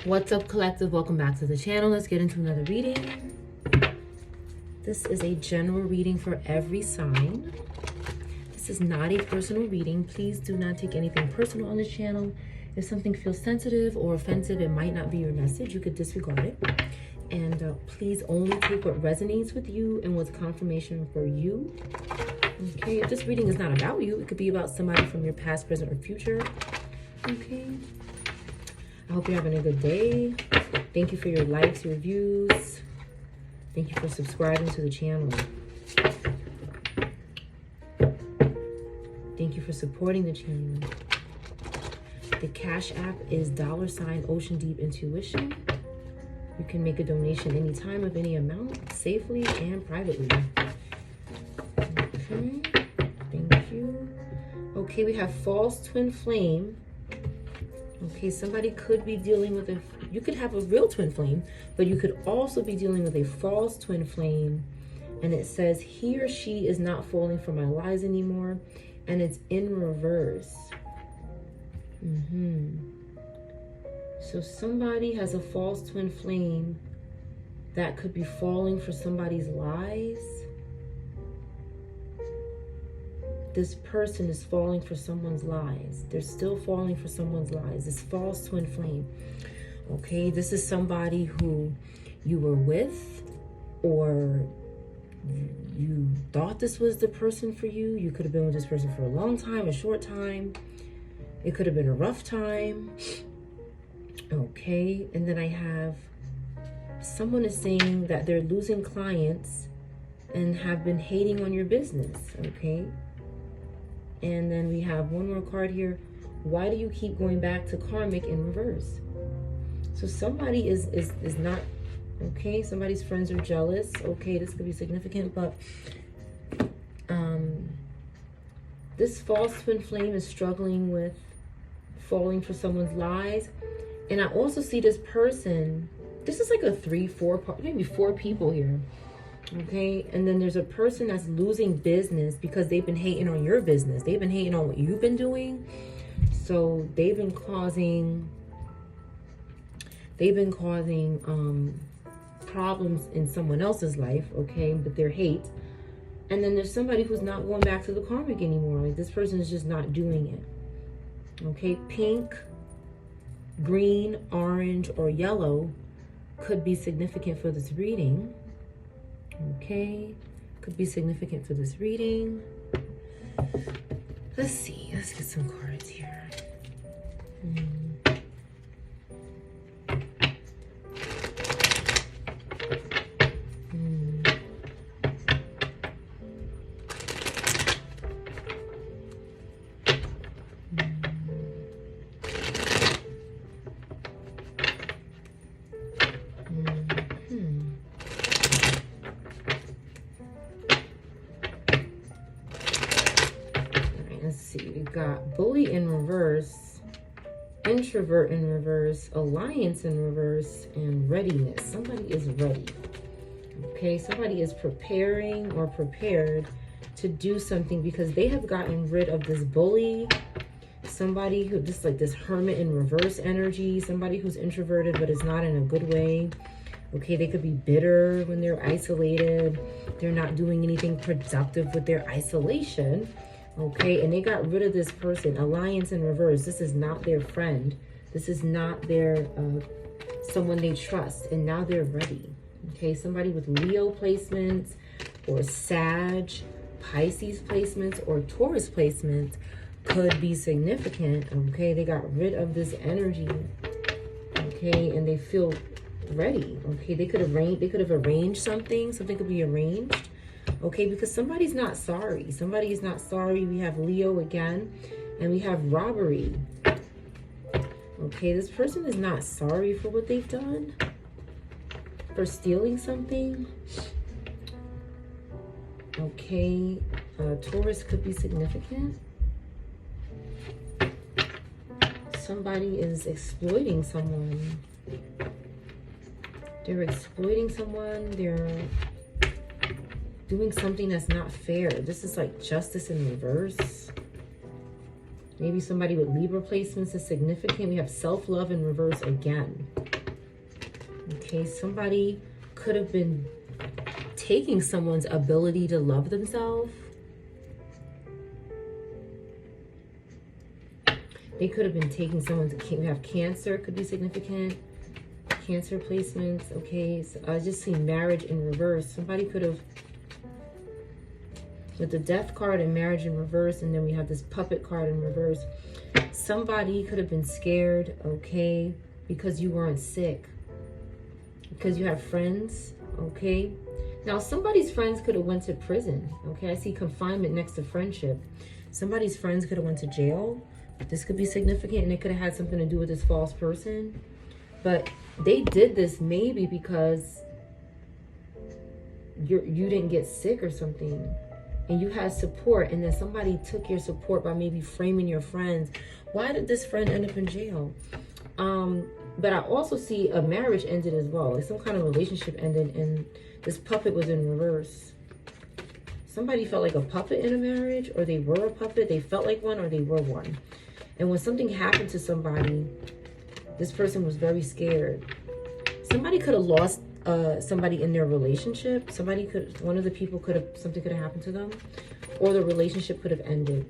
What's up, collective? Welcome back to the channel. Let's get into another reading. This is a general reading for every sign. This is not a personal reading. Please do not take anything personal on this channel. If something feels sensitive or offensive, it might not be your message. You could disregard it. And please only take what resonates with you and what's confirmation for you. Okay, if this reading is not about you, it could be about somebody from your past, present, or future. Okay. I hope you're having a good day. Thank you for your likes, your views. Thank you for subscribing to the channel. Thank you for supporting the channel. The Cash App is $ Ocean Deep Intuition. You can make a donation anytime of any amount, safely and privately. Okay, thank you. Okay, we have false twin flame. Okay, somebody could be dealing with you could have a real twin flame, but you could also be dealing with a false twin flame. And it says, he or she is not falling for my lies anymore. And it's in reverse. So somebody has a false twin flame that could be falling for somebody's lies. This person is falling for someone's lies. They're still falling for someone's lies. This false twin flame. Okay, this is somebody who you were with, or you thought this was the person for you. You could have been with this person for a long time, a short time. It could have been a rough time. Okay, and then I have someone is saying that they're losing clients and have been hating on your business. Okay. And then we have one more card here. Why do you keep going back to karmic in reverse? So somebody is not, okay, somebody's friends are jealous. Okay, this could be significant, but this false twin flame is struggling with falling for someone's lies. And I also see this person, this is like a 3, 4, maybe 4 people here. Okay, and then there's a person that's losing business because they've been hating on your business. They've been hating on what you've been doing. So they've been causing problems in someone else's life, okay, with their hate. And then there's somebody who's not going back to the karmic anymore. Like, this person is just not doing it. Okay, pink, green, orange, or yellow could be significant for this reading. Okay, could be significant for this reading. Let's see, let's get some cards here. Let's see, we got bully in reverse, introvert in reverse, alliance in reverse, and readiness. Somebody is ready. Okay, somebody is preparing or prepared to do something because they have gotten rid of this bully. Somebody who just like this hermit in reverse energy. Somebody who's introverted but is not in a good way. Okay, they could be bitter when they're isolated. They're not doing anything productive with their isolation. Okay, and they got rid of this person. Alliance in reverse. This is not their friend. This is not their someone they trust. And now they're ready. Okay, somebody with Leo placements or Sag, Pisces placements, or Taurus placements could be significant. Okay, they got rid of this energy. Okay, and they feel ready. Okay, they could have arranged something. Something could be arranged. Okay, because somebody's not sorry. Somebody is not sorry. We have Leo again, and we have robbery. Okay, this person is not sorry for what they've done, for stealing something. Okay, Taurus could be significant. Somebody is exploiting someone. They're exploiting someone. They're doing something that's not fair. This is like justice in reverse. Maybe somebody with Libra placements is significant. We have self-love in reverse again. Okay, somebody could have been taking someone's ability to love themselves. They could have been taking someone's, we have Cancer, could be significant. Cancer placements, okay. So I just see marriage in reverse. Somebody could have, with the Death card and marriage in reverse, and then we have this Puppet card in reverse. Somebody could have been scared, okay, because you weren't sick. Because you have friends, okay. Now, somebody's friends could have went to prison, okay. I see confinement next to friendship. Somebody's friends could have went to jail. This could be significant, and it could have had something to do with this false person. But they did this maybe because you didn't get sick or something, and you had support, and then somebody took your support by maybe framing your friends. Why did this friend end up in jail? But I also see a marriage ended as well. Like some kind of relationship ended, and this Puppet was in reverse. Somebody felt like a puppet in a marriage, or they were a puppet. They felt like one, or they were one. And when something happened to somebody, this person was very scared. Somebody could have lost somebody in their relationship. One of the people something could have happened to them, or the relationship could have ended.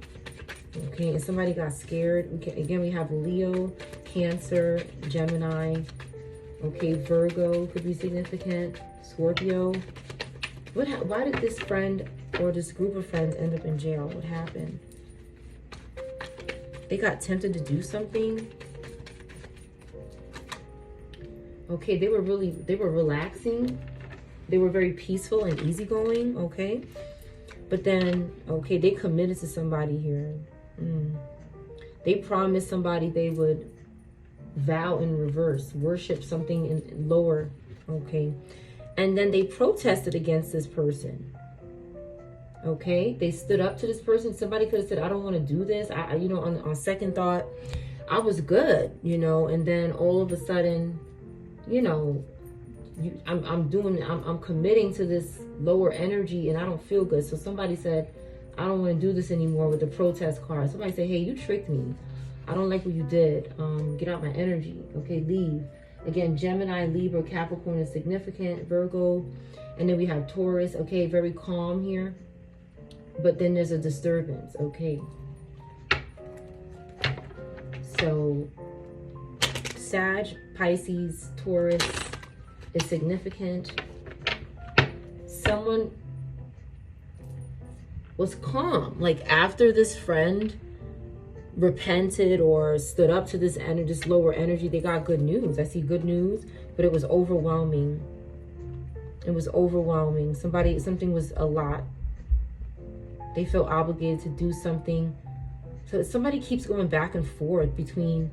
Okay, and somebody got scared. Again, we have Leo, Cancer, Gemini. Okay, Virgo could be significant. Scorpio. Why did this friend or this group of friends end up in jail? What happened? They got tempted to do something. Okay, they were relaxing. They were very peaceful and easygoing, okay? But then, okay, they committed to somebody here. They promised somebody they would vow in reverse, worship something in lower, okay? And then they protested against this person. Okay, they stood up to this person. Somebody could have said, I don't want to do this. You know, on second thought, I was good, you know, and then all of a sudden, you know, I'm committing to this lower energy and I don't feel good. So somebody said, I don't want to do this anymore with the protest card. Somebody said, hey, you tricked me. I don't like what you did. Get out my energy. Okay, leave. Again, Gemini, Libra, Capricorn is significant. Virgo. And then we have Taurus. Okay, very calm here. But then there's a disturbance. Okay. So, Sag, Pisces, Taurus is significant. Someone was calm. Like after this friend repented or stood up to this energy, this lower energy, they got good news. I see good news, but it was overwhelming. It was overwhelming. Something was a lot. They felt obligated to do something. So somebody keeps going back and forth between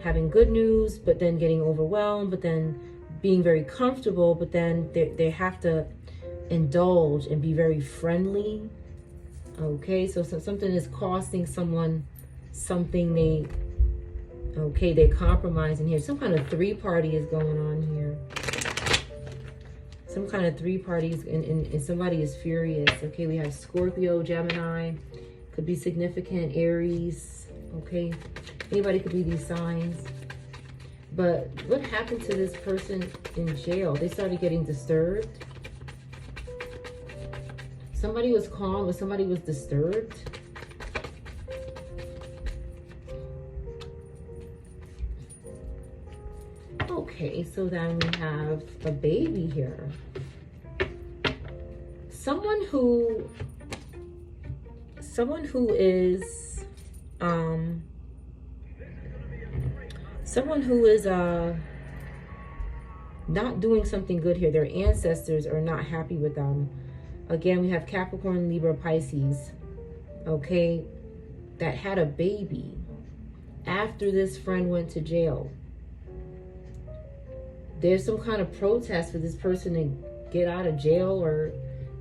having good news, but then getting overwhelmed, but then being very comfortable, but then they have to indulge and be very friendly. Okay, so something is costing someone something they're compromising here. Some kind of three-party is going on here. Some kind of three parties and somebody is furious. Okay, we have Scorpio, Gemini, could be significant, Aries, okay? Anybody could be these signs. But what happened to this person in jail? They started getting disturbed. Somebody was calm, but somebody was disturbed. Okay, so then we have a baby here. Someone who is not doing something good here. Their ancestors are not happy with them. Again, we have Capricorn, Libra, Pisces, okay, that had a baby after this friend went to jail. There's some kind of protest for this person to get out of jail, or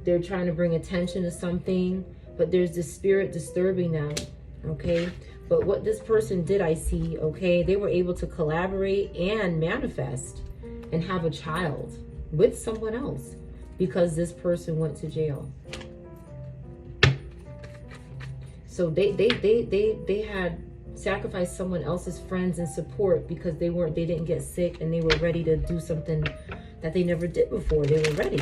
they're trying to bring attention to something, but there's this spirit disturbing them, okay? But what this person did, I see, okay, they were able to collaborate and manifest and have a child with someone else because this person went to jail. So they had sacrificed someone else's friends and support because they didn't get sick and they were ready to do something that they never did before. They were ready.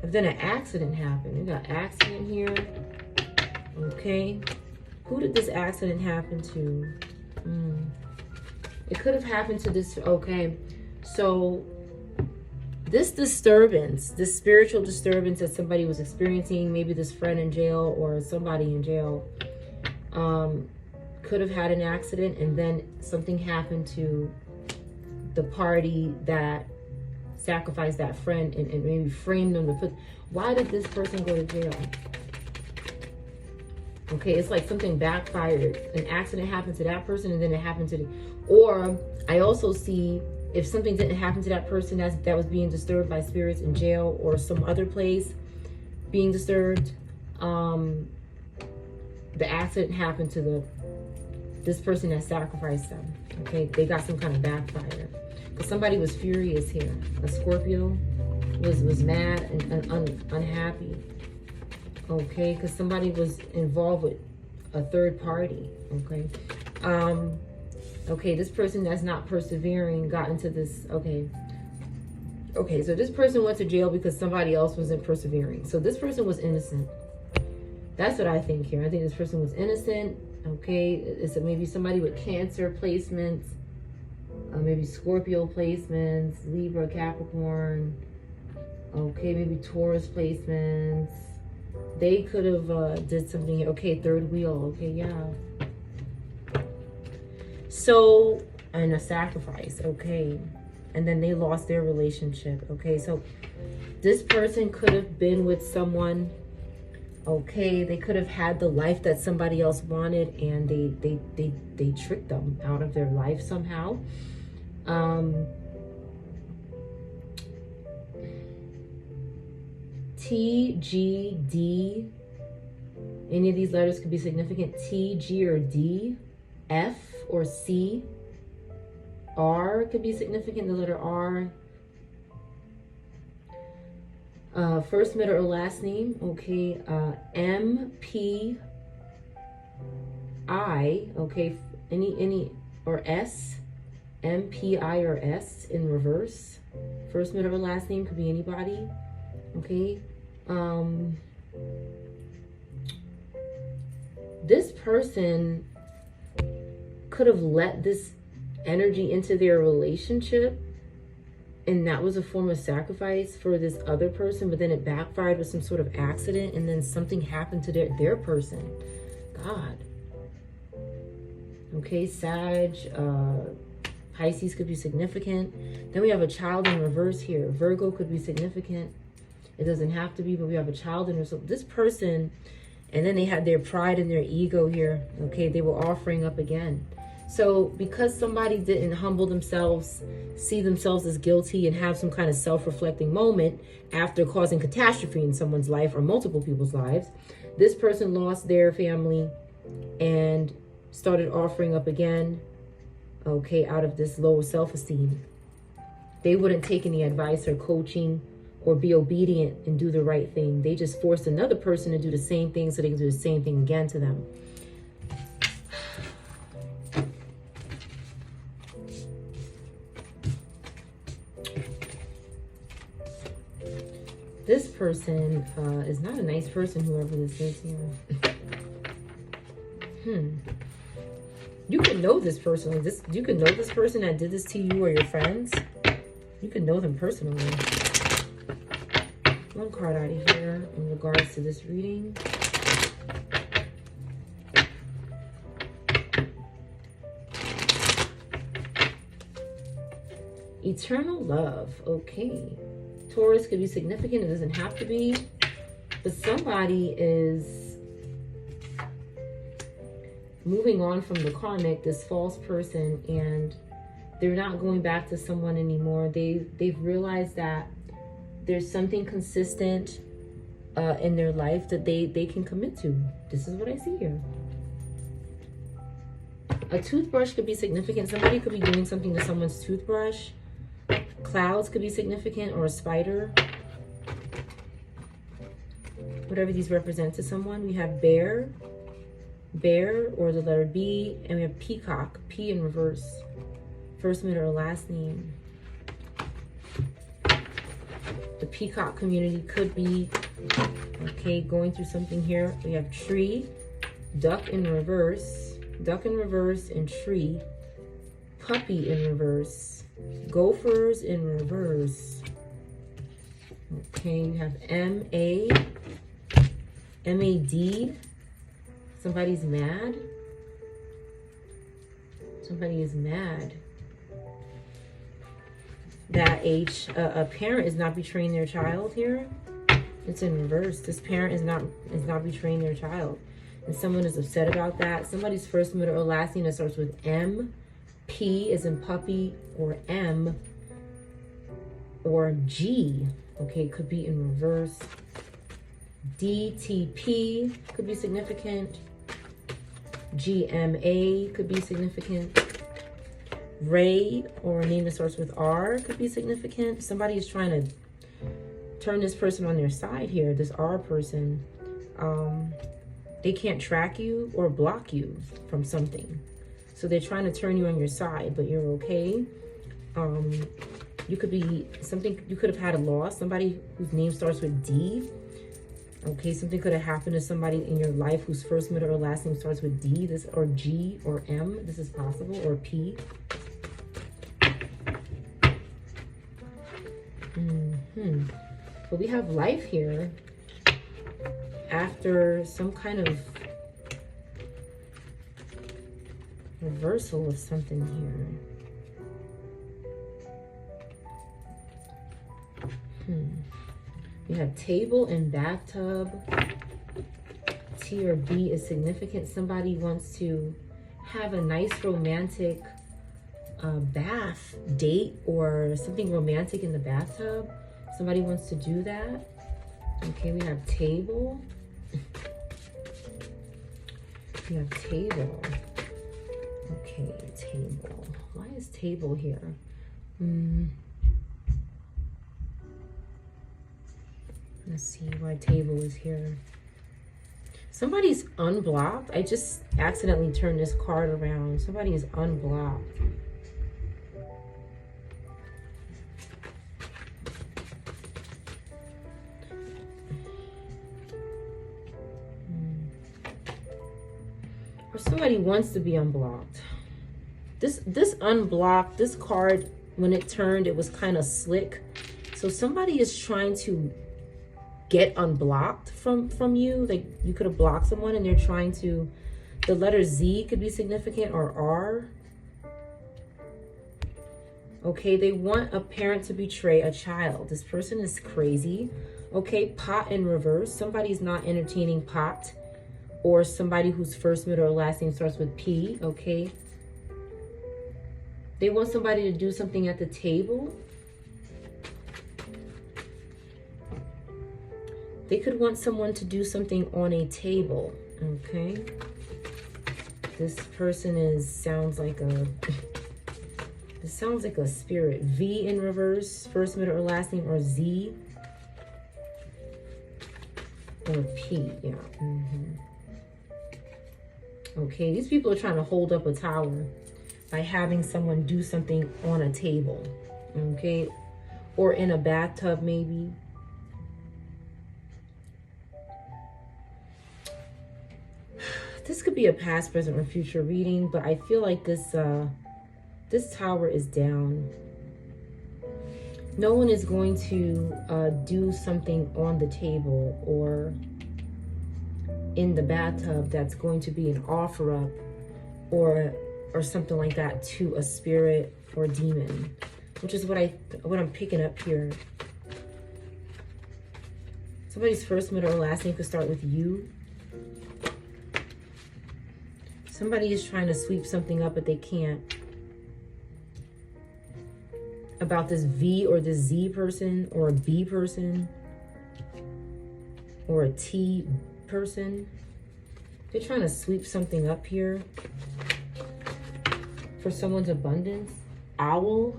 But then an accident happened. We got accident here. Okay. Who did this accident happen to? It could have happened to this. Okay. So this disturbance, this spiritual disturbance that somebody was experiencing, maybe this friend in jail or somebody in jail, could have had an accident, and then something happened to the party that sacrificed that friend and maybe framed them to put. Why did this person go to jail? Okay, it's like something backfired. An accident happened to that person, and then it happened to the, or I also see if something didn't happen to that person that was being disturbed by spirits in jail or some other place being disturbed, the accident happened to this person that sacrificed them. Okay, they got some kind of backfire because somebody was furious here. A Scorpio was mad and unhappy. Okay, because somebody was involved with a third party. Okay. Okay, this person that's not persevering got into this. Okay, so this person went to jail because somebody else wasn't persevering. So this person was innocent. That's what I think here. I think this person was innocent. Okay, it's maybe somebody with Cancer placements, maybe Scorpio placements, Libra, Capricorn. Okay, maybe Taurus placements. They could have did something here. Okay, third wheel. Okay, yeah. So, and a sacrifice. Okay, and then they lost their relationship. Okay, so this person could have been with someone. Okay, they could have had the life that somebody else wanted, and they tricked them out of their life somehow. T, G, D. Any of these letters could be significant. T, G, or D. F or C. R could be significant. The letter R. First, middle, or last name. Okay. M, P, I. Okay. Any or S. M, P, I, or S in reverse. First, middle, or last name could be anybody. Okay. This person could have let this energy into their relationship, and that was a form of sacrifice for this other person, but then it backfired with some sort of accident, and then something happened to their person. God. Okay, Sag, Pisces could be significant. Then we have a child in reverse here. Virgo could be significant. It doesn't have to be, but we have a child in reverse. So this person, and then they had their pride and their ego here. Okay, they were offering up again. So because somebody didn't humble themselves, see themselves as guilty, and have some kind of self-reflecting moment after causing catastrophe in someone's life or multiple people's lives, this person lost their family and started offering up again, okay, out of this low self-esteem. They wouldn't take any advice or coaching or be obedient and do the right thing. They just forced another person to do the same thing so they can do the same thing again to them. This person is not a nice person, whoever this is here. You could know this person. You could know this person that did this to you or your friends. You could know them personally. One card out of here in regards to this reading. Eternal love. Okay. Taurus could be significant. It doesn't have to be. But somebody is moving on from the karmic, this false person, and they're not going back to someone anymore. They've realized that there's something consistent in their life that they can commit to. This is what I see here. A toothbrush could be significant. Somebody could be doing something to someone's toothbrush. Clouds could be significant, or a spider. Whatever these represent to someone. We have bear. bear or the letter B, and we have peacock, P in reverse, first, middle, or last name. The peacock community could be, okay, going through something here. We have tree, duck in reverse, and tree, puppy in reverse, gophers in reverse. Okay, you have M-A-D. Somebody's mad. Somebody is mad that a parent is not betraying their child here. It's in reverse. This parent is not betraying their child, and someone is upset about that. Somebody's first, middle, or last name that starts with M, P is in puppy, or M, or G. Okay, could be in reverse. DTP could be significant. GMA could be significant. Ray, or a name that starts with R, could be significant. Somebody is trying to turn this person on their side here, this R person. They can't track you or block you from something. So they're trying to turn you on your side, but you're okay. You could be something, you could have had a loss. Somebody whose name starts with D. Okay, something could have happened to somebody in your life whose first, middle, or last name starts with D, this, or G, or M. This is possible, or P. But we have life here after some kind of reversal of something here. We have table and bathtub. T or B is significant. Somebody wants to have a nice romantic bath date or something romantic in the bathtub. Somebody wants to do that. Okay, we have table. We have table. Okay, table. Why is table here? Let's see why table is here. Somebody's unblocked. I just accidentally turned this card around. Somebody is unblocked. Or somebody wants to be unblocked. This unblocked, this card, when it turned, it was kind of slick. So somebody is trying to get unblocked from you. Like, you could have blocked someone and they're trying to, the letter Z could be significant, or R. Okay, they want a parent to betray a child. This person is crazy. Okay, pot in reverse. Somebody's not entertaining pot, or somebody whose first, middle, or last name starts with P. Okay, they want somebody to do something at the table. They could want someone to do something on a table. Okay, this person sounds like a this sounds like a spirit. V in reverse, first, middle, or last name, or Z, or P. Yeah. Okay, these people are trying to hold up a tower by having someone do something on a table. Okay, or in a bathtub maybe. This could be a past, present, or future reading, but I feel like this tower is down. No one is going to do something on the table or in the bathtub that's going to be an offer up or something like that to a spirit or demon, which is what I'm picking up here. Somebody's first, middle, or last name could start with U. Somebody is trying to sweep something up, but they can't. About this V or this Z person, or a B person, or a T person. They're trying to sweep something up here for someone's abundance. Owl,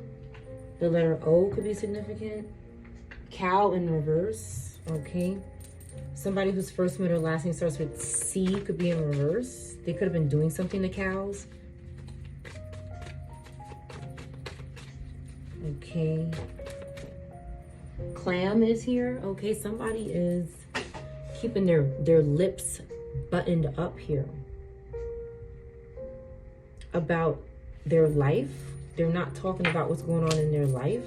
the letter O could be significant. Cow in reverse, okay. Somebody whose first, middle, or last name starts with C could be in reverse. They could have been doing something to cows. Okay. Clam is here. Okay, somebody is keeping their lips buttoned up here about their life. They're not talking about what's going on in their life.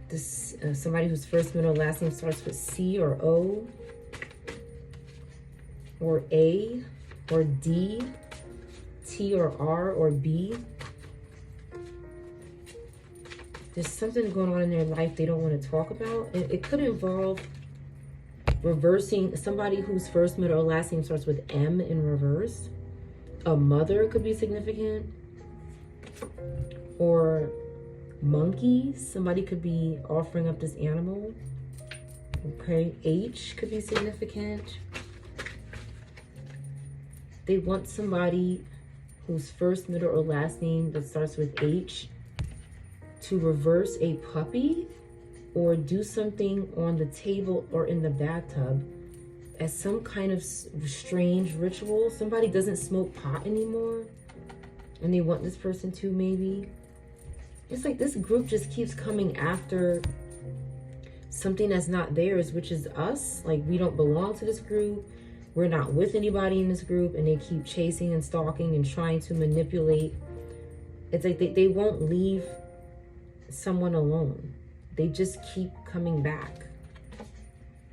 This somebody whose first, middle, last name starts with C or O or A or D, T or R or B. There's something going on in their life they don't want to talk about. It could involve reversing somebody whose first, middle, or last name starts with M in reverse. A mother could be significant. Or monkeys. Somebody could be offering up this animal. Okay. H could be significant. They want somebody whose first, middle, or last name that starts with H to reverse a puppy or do something on the table or in the bathtub as some kind of strange ritual. Somebody doesn't smoke pot anymore and they want this person to, maybe. It's like this group just keeps coming after something that's not theirs, which is us. Like, we don't belong to this group. We're not with anybody in this group, and they keep chasing and stalking and trying to manipulate. It's like they won't leave someone alone. They just keep coming back.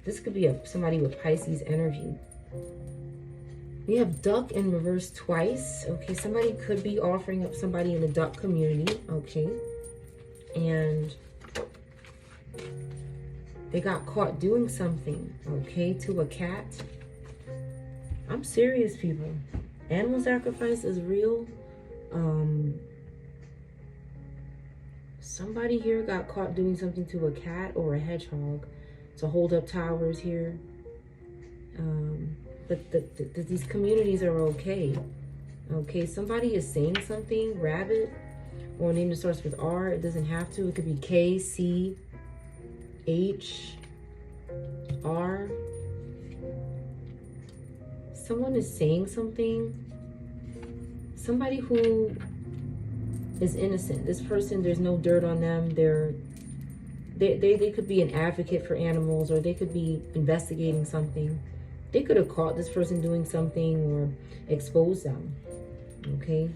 This could be somebody with Pisces energy. We have duck in reverse twice. Okay, somebody could be offering up somebody in the duck community. Okay, and they got caught doing something, okay, to a cat. I'm serious, people. Animal sacrifice is real. Somebody here got caught doing something to a cat or a hedgehog to hold up towers here. But these communities are okay. Okay, somebody is saying something, rabbit, or a name that starts with R. It doesn't have to. It could be K, C, H, R. Someone is saying something. Somebody who is innocent. This person, there's no dirt on them. They could be an advocate for animals, or they could be investigating something. They could have caught this person doing something or exposed them. Okay.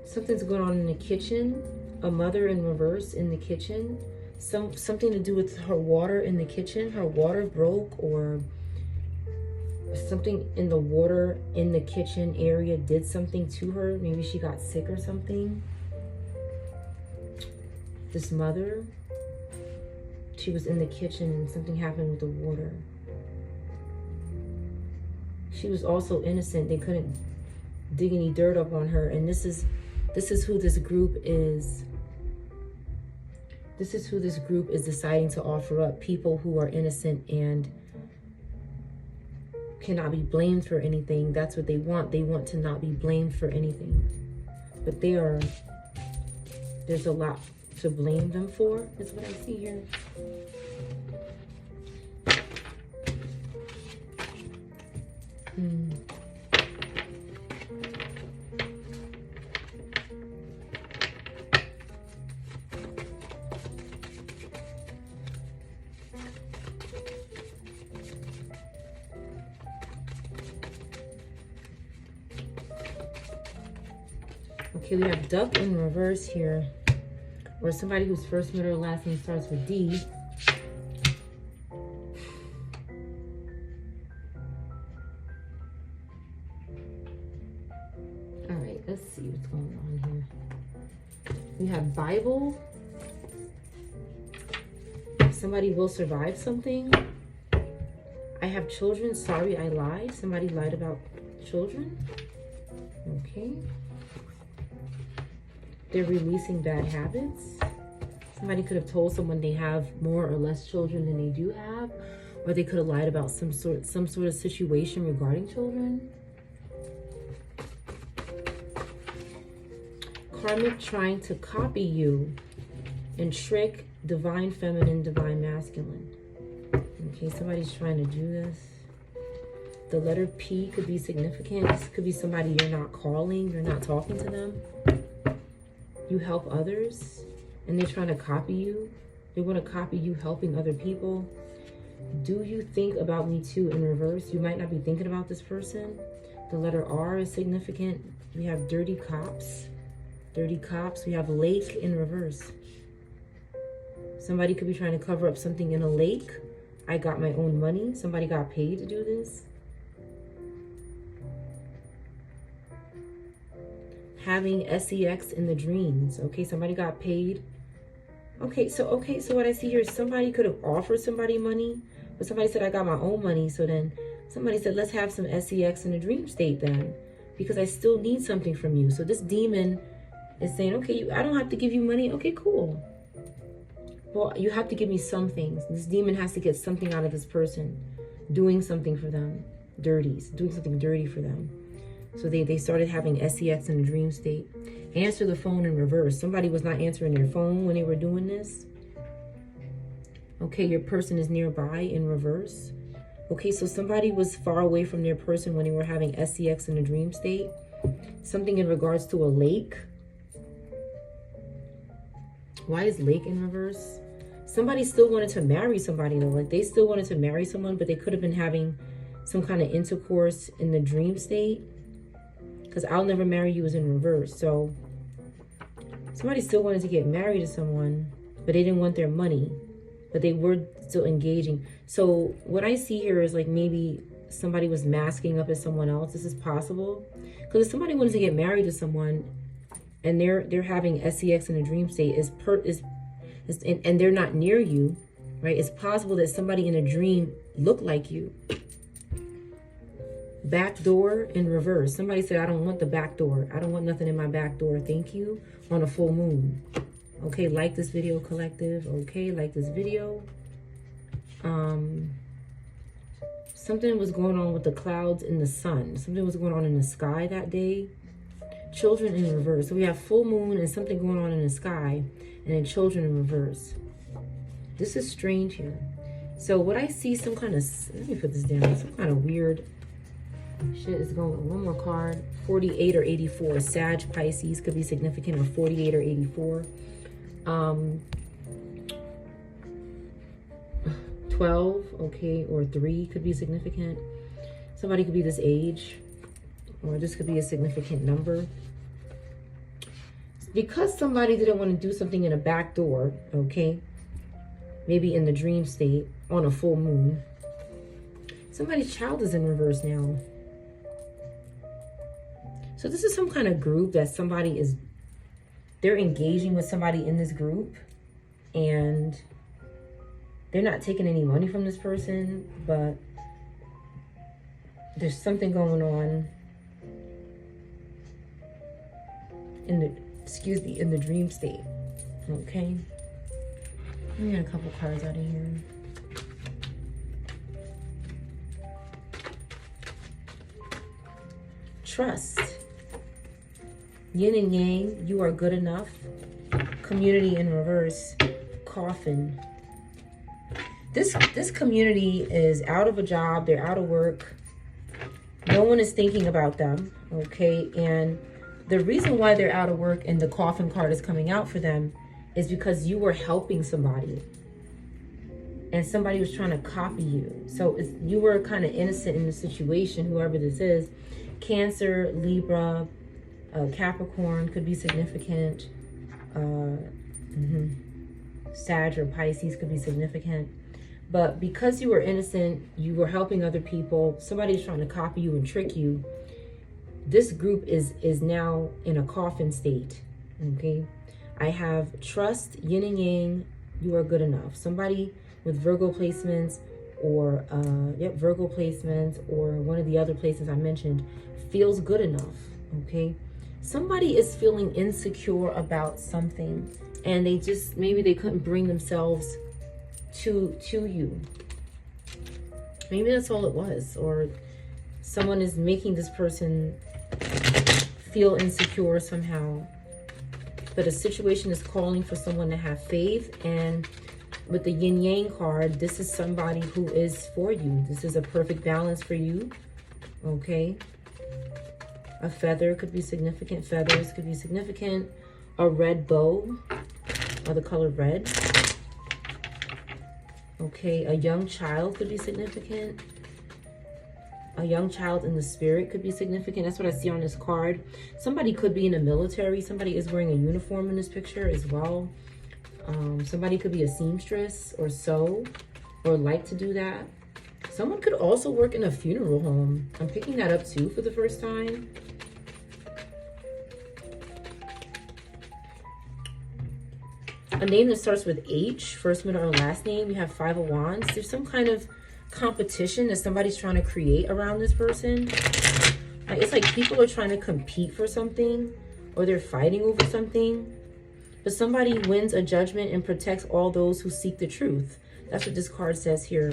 Something's going on in the kitchen. A mother in reverse in the kitchen. Something to do with her water in the kitchen. Her water broke, or something in the water in the kitchen area did something to her. Maybe she got sick or something. This mother, she was in the kitchen and something happened with the water. She was also innocent. They couldn't dig any dirt up on her. And this is who this group is. This is who this group is deciding to offer up. People who are innocent and cannot be blamed for anything. That's what they want. They want to not be blamed for anything. But there's a lot to blame them for, is what I see here. Okay, we have duck in reverse here, or somebody whose first, middle, or last name starts with D. All right, let's see what's going on here. We have Bible. Somebody will survive something. I have children. Sorry, I lied. Somebody lied about children. Okay. They're releasing bad habits. Somebody could have told someone they have more or less children than they do have, or they could have lied about some sort of situation regarding children. Karmic trying to copy you and trick divine feminine, divine masculine. Okay, somebody's trying to do this. The letter P could be significant. This could be somebody you're not calling, you're not talking to them. You help others and they're trying to copy you. They want to copy you helping other people. Do you think about me too in reverse? You might not be thinking about this person. The letter R is significant. We have dirty cops. Dirty cops. We have lake in reverse. Somebody could be trying to cover up something in a lake. I got my own money. Somebody got paid to do this. Having sex in the dreams. Okay, somebody got paid. Okay, so what I see here is somebody could have offered somebody money, but somebody said I got my own money. So then somebody said, let's have some sex in a dream state then, because I still need something from you. So this demon is saying, okay, I don't have to give you money. Okay, cool. Well, you have to give me something. This demon has to get something out of this person, doing something for them, doing something dirty for them. So they started having sex in a dream state. Answer the phone in reverse. Somebody was not answering their phone when they were doing this. Okay, your person is nearby in reverse. Okay, so somebody was far away from their person when they were having sex in a dream state. Something in regards to a lake. Why is lake in reverse? Somebody still wanted to marry somebody though. Like they still wanted to marry someone, but they could have been having some kind of intercourse in the dream state. Because I'll never marry you is in reverse. So somebody still wanted to get married to someone, but they didn't want their money. But they were still engaging. So what I see here is like maybe somebody was masking up as someone else. This is possible. Because if somebody wanted to get married to someone and they're having sex in a dream state and they're not near you, right? It's possible that somebody in a dream looked like you. Back door in reverse. Somebody said, I don't want the back door. I don't want nothing in my back door. Thank you. On a full moon. Okay, like this video, collective. Okay, like this video. Something was going on with the clouds and the sun. Something was going on in the sky that day. Children in reverse. So we have full moon and something going on in the sky. And then children in reverse. This is strange here. So what I see, some kind of, let me put this down. Some kind of weird shit is going on. One more card. 48 or 84. Sag, Pisces could be significant, or 48 or 84. 12, okay, or 3 could be significant. Somebody could be this age, or this could be a significant number. Because somebody didn't want to do something in a back door, okay, maybe in the dream state on a full moon. Somebody's child is in reverse now. So this is some kind of group that somebody is, they're engaging with somebody in this group and they're not taking any money from this person, but there's something going on in the, in the dream state, okay? Let me get a couple cards out of here. Trust. Yin and yang, you are good enough. Community in reverse. Coffin. This community is out of a job. They're out of work. No one is thinking about them, okay? And the reason why they're out of work and the coffin card is coming out for them is because you were helping somebody. And somebody was trying to copy you. So you were kind of innocent in the situation, whoever this is. Cancer, Libra, Capricorn could be significant. Sag or Pisces could be significant. But because you were innocent, you were helping other people, somebody's trying to copy you and trick you. This group is now in a coffin state, okay? I have trust, yin and yang, you are good enough. Somebody with Virgo placements or, Virgo placements or one of the other places I mentioned feels good enough, okay? Somebody is feeling insecure about something and they just, maybe they couldn't bring themselves to you. Maybe that's all it was. Or someone is making this person feel insecure somehow. But a situation is calling for someone to have faith and with the yin yang card, this is somebody who is for you. This is a perfect balance for you. Okay. A feather could be significant. Feathers could be significant. A red bow, or the color red. Okay, a young child could be significant. A young child in the spirit could be significant. That's what I see on this card. Somebody could be in the military. Somebody is wearing a uniform in this picture as well. Somebody could be a seamstress or sew or like to do that. Someone could also work in a funeral home. I'm picking that up too for the first time. A name that starts with H, first, middle, or last name. We have 5 of Wands. There's some kind of competition that somebody's trying to create around this person. It's like people are trying to compete for something, or they're fighting over something. But somebody wins a judgment and protects all those who seek the truth. That's what this card says here.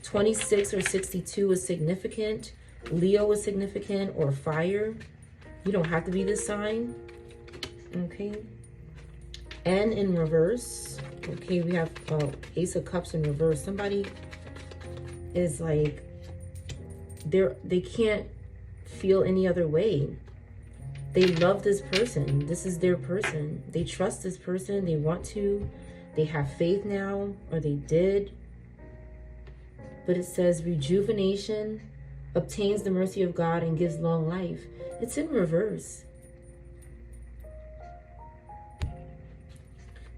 26 or 62 is significant. Leo is significant, or fire. You don't have to be this sign. Okay. N in reverse. Okay, we have Ace of Cups in reverse. Somebody is like, they can't feel any other way. They love this person. This is their person. They trust this person. They want to. They have faith now, or they did. But it says rejuvenation obtains the mercy of God and gives long life. It's in reverse.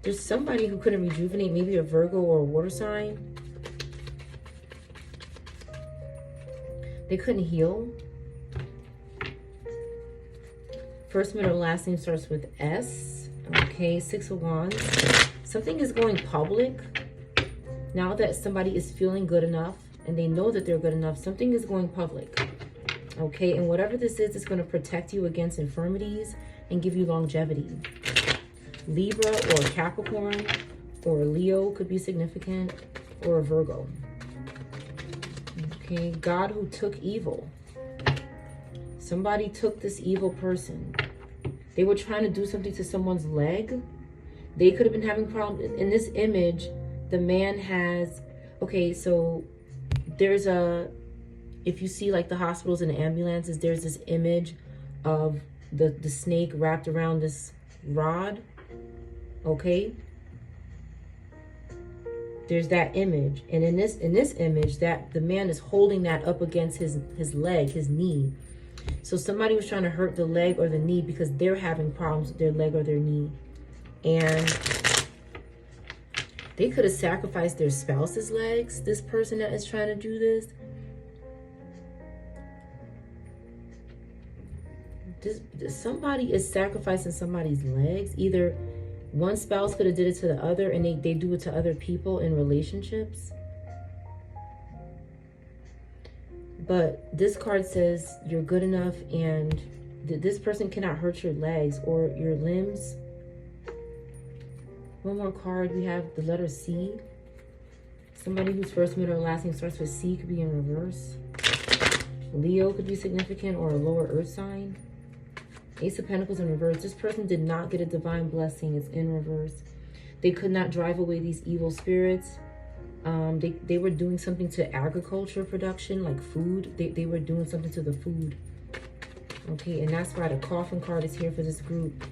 There's somebody who couldn't rejuvenate, maybe a Virgo or a water sign. They couldn't heal. First, middle, last name starts with S. Okay, 6 of Wands. Something is going public. Now that somebody is feeling good enough and they know that they're good enough, something is going public. Okay, and whatever this is, it's going to protect you against infirmities and give you longevity. Libra or Capricorn or Leo could be significant, or a Virgo. Okay, God who took evil. Somebody took this evil person. They were trying to do something to someone's leg. They could have been having problems. In this image, the man has, okay, so there's if you see like the hospitals and the ambulances, there's this image of the snake wrapped around this rod. Okay, there's that image, and in this image, that the man is holding that up against his leg, his knee. So somebody was trying to hurt the leg or the knee because they're having problems with their leg or their knee, and they could have sacrificed their spouse's legs. This person that is trying to do this. Somebody is sacrificing somebody's legs. Either one spouse could have did it to the other, and they do it to other people in relationships. But this card says you're good enough, and this person cannot hurt your legs or your limbs. One more card, we have the letter C. Somebody whose first, middle, or last name starts with C could be in reverse. Leo could be significant, or a lower earth sign. Ace of Pentacles in reverse. This person did not get a divine blessing. It's in reverse. They could not drive away these evil spirits. They were doing something to agriculture production, like food. They were doing something to the food. Okay, and that's why the coffin card is here for this group.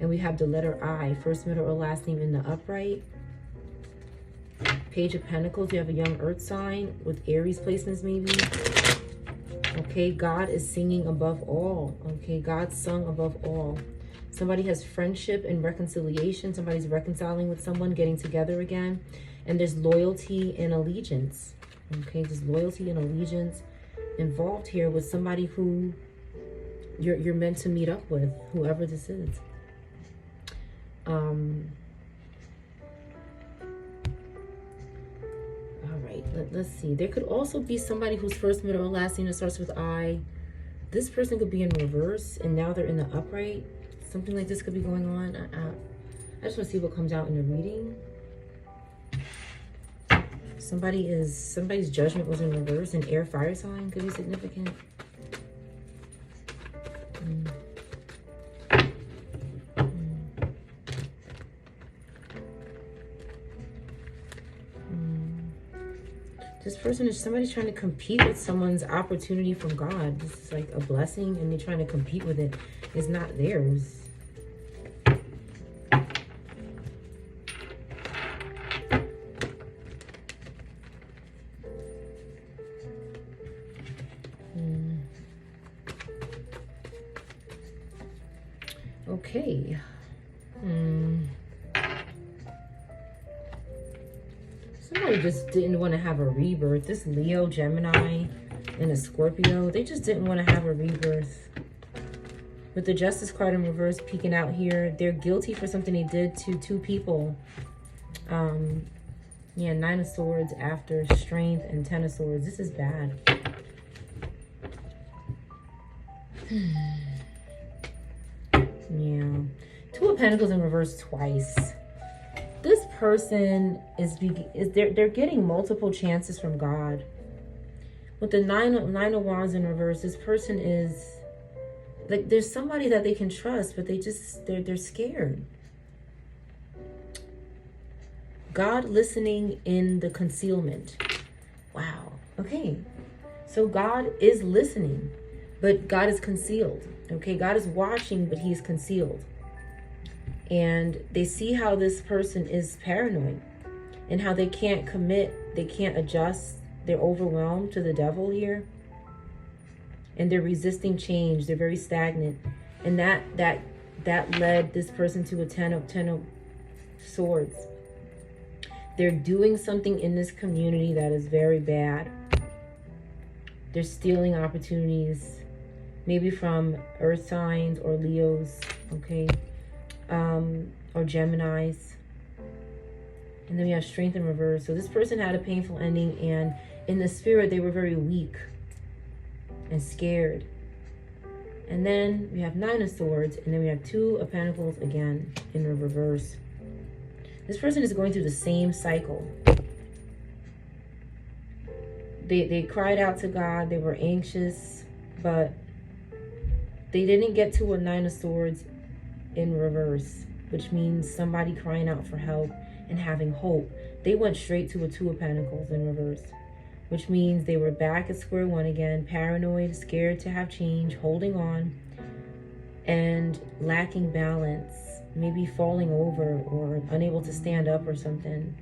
And we have the letter I, first, middle, or last name in the upright. Page of Pentacles, you have a young earth sign with Aries placements maybe. Okay, God is singing above all. Okay, God sung above all. Somebody has friendship and reconciliation. Somebody's reconciling with someone, getting together again. And there's loyalty and allegiance. Okay, there's loyalty and allegiance involved here with somebody who you're meant to meet up with, whoever this is. All right, let's see. There could also be somebody whose first, middle, or last name starts with I. This person could be in reverse, and now they're in the upright. Something like this could be going on. I just want to see what comes out in the reading. Somebody's judgment was in reverse. An air fire sign could be significant. This person is somebody's trying to compete with someone's opportunity from God. This is like a blessing and they're trying to compete with it. It's not theirs. Okay. Somebody just didn't want to have a rebirth. This Leo, Gemini, and a Scorpio, they just didn't want to have a rebirth. With the Justice card in reverse peeking out here, they're guilty for something they did to two people. Yeah, 9 of Swords after Strength and 10 of Swords. This is bad. Yeah. 2 of Pentacles in reverse twice. This person they're getting multiple chances from God. With the nine of Wands in reverse, this person is like, there's somebody that they can trust, but they're scared. God listening in the concealment. Wow. Okay. So God is listening, but God is concealed. Okay. God is watching, but he's concealed. And they see how this person is paranoid and how they can't commit. They can't adjust. They're overwhelmed to the devil here. And they're resisting change. They're very stagnant. And that led this person to a 10 of Swords. They're doing something in this community that is very bad. They're stealing opportunities, maybe from earth signs or Leos, okay, or Geminis. And then we have Strength in reverse. So this person had a painful ending, and in the spirit, they were very weak and scared. And then we have 9 of Swords, and then we have 2 of Pentacles again in the reverse. This person is going through the same cycle. They cried out to God. They were anxious, but they didn't get to a 9 of Swords in reverse, which means somebody crying out for help and having hope. They went straight to a 2 of Pentacles in reverse, which means they were back at square one again, paranoid, scared to have change, holding on, and lacking balance. Maybe falling over or unable to stand up or something.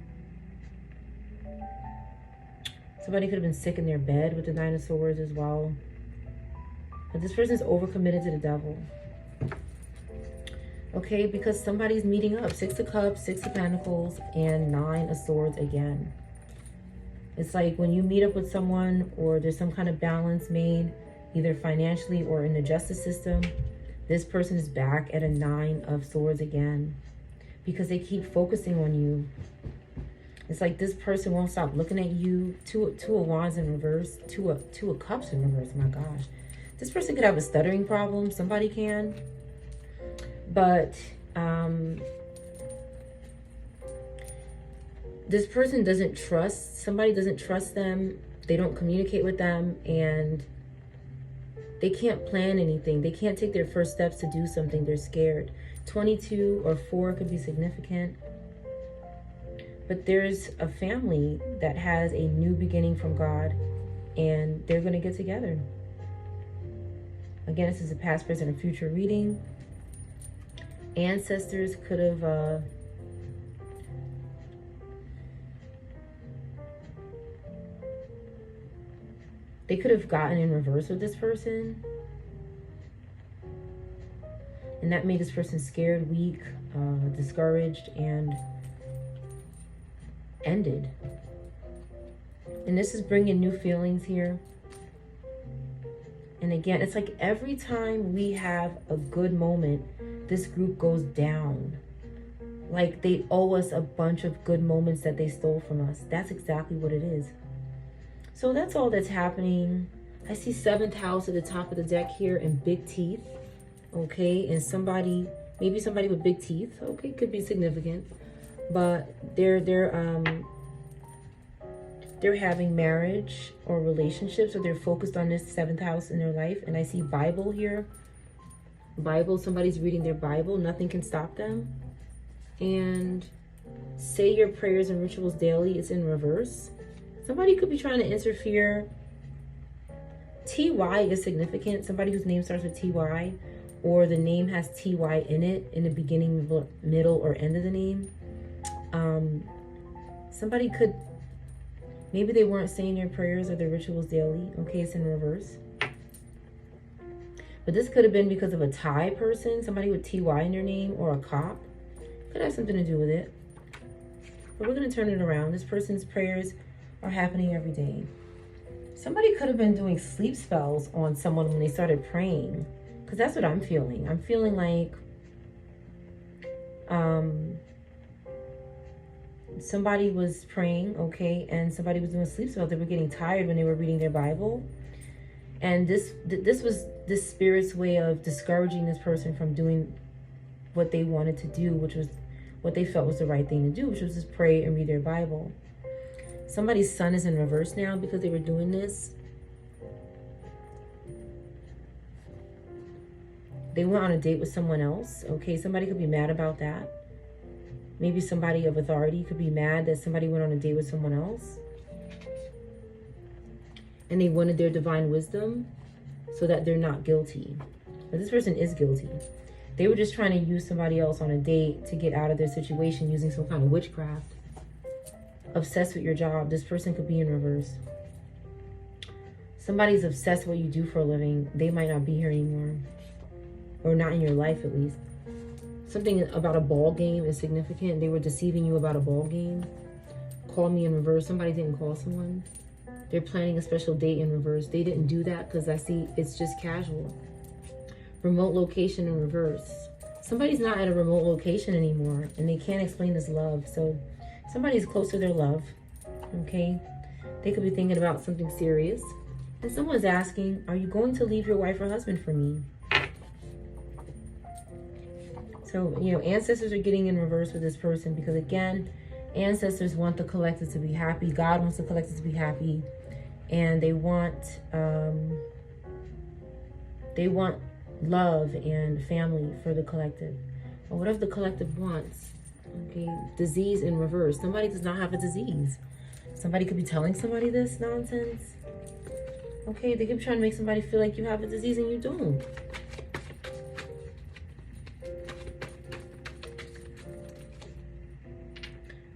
Somebody could have been sick in their bed with the 9 of Swords as well. But this person is overcommitted to the devil. Okay, because somebody's meeting up. 6 of Cups, 6 of Pentacles, and 9 of Swords again. It's like when you meet up with someone or there's some kind of balance made, either financially or in the justice system, this person is back at a 9 of Swords again because they keep focusing on you. It's like this person won't stop looking at you. 2 of Wands in reverse, 2 of Cups in reverse. My gosh. This person could have a stuttering problem. Somebody can. But this person doesn't trust. Somebody doesn't trust them. They don't communicate with them, and they can't plan anything. They can't take their first steps to do something. They're scared. 22 or 4 could be significant. But there's a family that has a new beginning from God, and they're going to get together. Again, this is a past, present, and future reading. Ancestors could have... they could have gotten in reverse with this person. And that made this person scared, weak, discouraged, and ended. And this is bringing new feelings here. And again, it's like every time we have a good moment, this group goes down. Like they owe us a bunch of good moments that they stole from us. That's exactly what it is. So that's all that's happening. I see 7th house at the top of the deck here and big teeth. Okay, and somebody, maybe somebody with big teeth. Okay, could be significant. But they're having marriage or relationships, or they're focused on this 7th house in their life. And I see Bible here. Bible, somebody's reading their Bible. Nothing can stop them. And say your prayers and rituals daily. It's in reverse. Somebody could be trying to interfere. TY is significant. Somebody whose name starts with TY, or the name has TY in it in the beginning, middle, or end of the name. Somebody could, maybe they weren't saying their prayers or their rituals daily. Okay, it's in reverse. But this could have been because of a Thai person, somebody with TY in their name, or a cop. Could have something to do with it. But we're going to turn it around. This person's prayers are happening every day. Somebody could have been doing sleep spells on someone when they started praying. Because that's what I'm feeling. I'm feeling like somebody was praying, okay, and somebody was doing sleep spells. They were getting tired when they were reading their Bible. And this was this spirit's way of discouraging this person from doing what they wanted to do, which was what they felt was the right thing to do, which was just pray and read their Bible. Somebody's sun is in reverse now because they were doing this. They went on a date with someone else. Okay, somebody could be mad about that. Maybe somebody of authority could be mad that somebody went on a date with someone else. And they wanted their divine wisdom so that they're not guilty. But this person is guilty. They were just trying to use somebody else on a date to get out of their situation using some kind of witchcraft. Obsessed with your job. This person could be in reverse. Somebody's obsessed with what you do for a living. They might not be here anymore. Or not in your life, at least. Something about a ball game is significant. They were deceiving you about a ball game. Call me in reverse. Somebody didn't call someone. They're planning a special date in reverse. They didn't do that because I see it's just casual. Remote location in reverse. Somebody's not at a remote location anymore and they can't explain this love. So somebody's close to their love. Okay? They could be thinking about something serious. And someone's asking, are you going to leave your wife or husband for me? So, you know, ancestors are getting in reverse with this person because, again, ancestors want the collective to be happy. God wants the collective to be happy. And they want love and family for the collective. Or whatever the collective wants. Okay, disease in reverse. Somebody does not have a disease. Somebody could be telling somebody this nonsense. Okay, they could be trying to make somebody feel like you have a disease and you don't.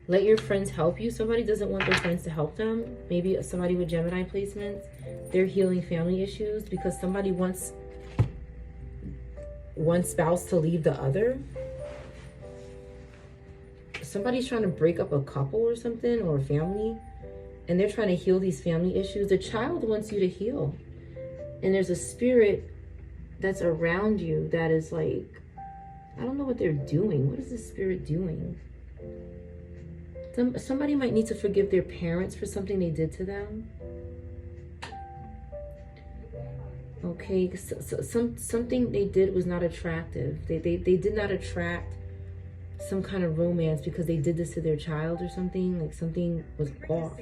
Let your friends help you. Somebody doesn't want their friends to help them. Maybe somebody with Gemini placements. They're healing family issues because somebody wants one spouse to leave the other. Somebody's trying to break up a couple or something, or a family, and they're trying to heal these family issues. The child wants you to heal. And there's a spirit that's around you that is like, I don't know what they're doing. What is this spirit doing? Somebody might need to forgive their parents for something they did to them. Okay, something they did was not attractive. They did not attract some kind of romance because they did this to their child or something. Like something was off.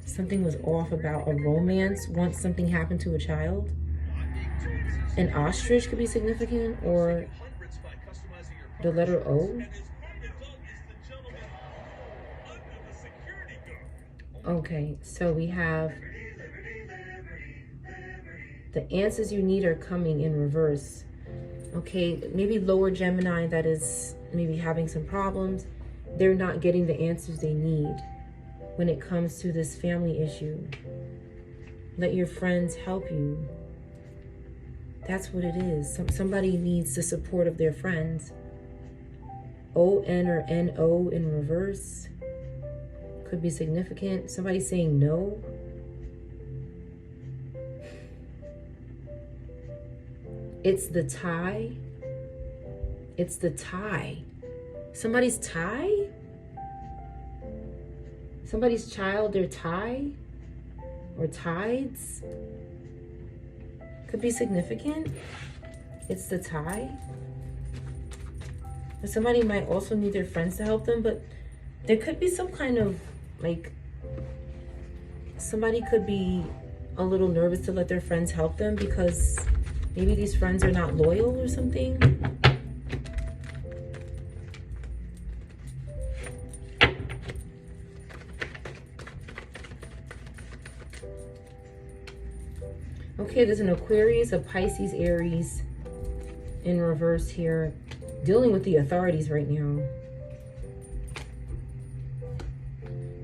Something was off about a romance once something happened to a child. An ostrich could be significant, or the letter O. Okay, so we have the answers you need are coming in reverse. Okay, maybe lower Gemini that is maybe having some problems. They're not getting the answers they need when it comes to this family issue. Let your friends help you. That's what it is. Somebody needs the support of their friends. O-N or N-O in reverse could be significant. Somebody saying no. It's the tie. It's the tie. Somebody's tie? Somebody's child, their tie? Or tides? Could be significant. It's the tie. But somebody might also need their friends to help them, but there could be some kind of, like, somebody could be a little nervous to let their friends help them because maybe these friends are not loyal or something. Okay, there's an Aquarius, a Pisces, Aries in reverse here, dealing with the authorities right now